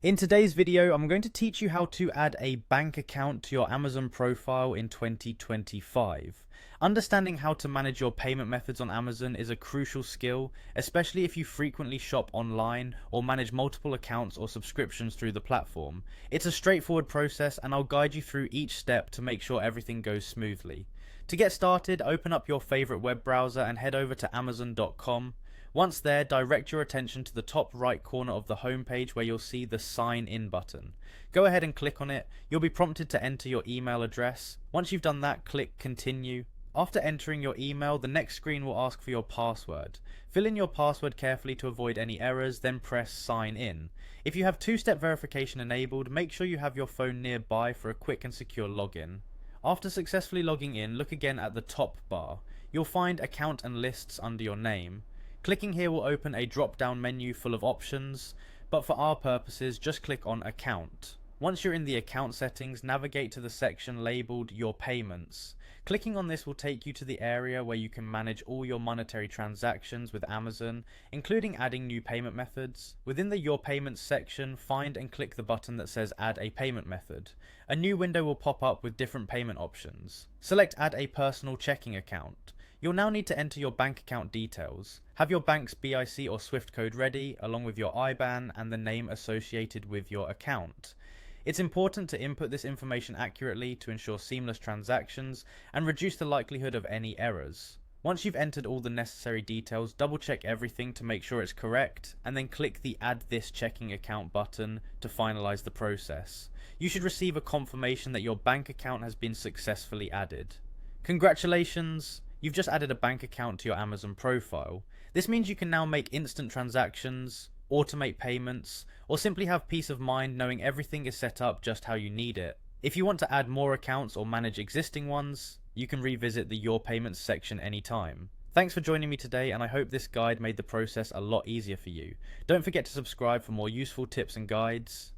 In today's video, I'm going to teach you how to add a bank account to your Amazon profile in 2025. Understanding how to manage your payment methods on Amazon is a crucial skill, especially if you frequently shop online or manage multiple accounts or subscriptions through the platform. It's a straightforward process and I'll guide you through each step to make sure everything goes smoothly. To get started, open up your favorite web browser and head over to Amazon.com. Once there, direct your attention to the top right corner of the homepage where you'll see the Sign In button. Go ahead and click on it. You'll be prompted to enter your email address. Once you've done that, click Continue. After entering your email, the next screen will ask for your password. Fill in your password carefully to avoid any errors, then press Sign In. If you have two-step verification enabled, make sure you have your phone nearby for a quick and secure login. After successfully logging in, look again at the top bar. You'll find Account and Lists under your name. Clicking here will open a drop-down menu full of options, but for our purposes, just click on Account. Once you're in the account settings, navigate to the section labeled Your Payments. Clicking on this will take you to the area where you can manage all your monetary transactions with Amazon, including adding new payment methods. Within the Your Payments section, find and click the button that says Add a Payment Method. A new window will pop up with different payment options. Select Add a Personal Checking Account. You'll now need to enter your bank account details. Have your bank's BIC or SWIFT code ready, along with your IBAN and the name associated with your account. It's important to input this information accurately to ensure seamless transactions and reduce the likelihood of any errors. Once you've entered all the necessary details, double check everything to make sure it's correct, and then click the Add This Checking Account button to finalize the process. You should receive a confirmation that your bank account has been successfully added. Congratulations! You've just added a bank account to your Amazon profile. This means you can now make instant transactions, automate payments, or simply have peace of mind knowing everything is set up just how you need it. If you want to add more accounts or manage existing ones, you can revisit the Your Payments section anytime. Thanks for joining me today, and I hope this guide made the process a lot easier for you. Don't forget to subscribe for more useful tips and guides.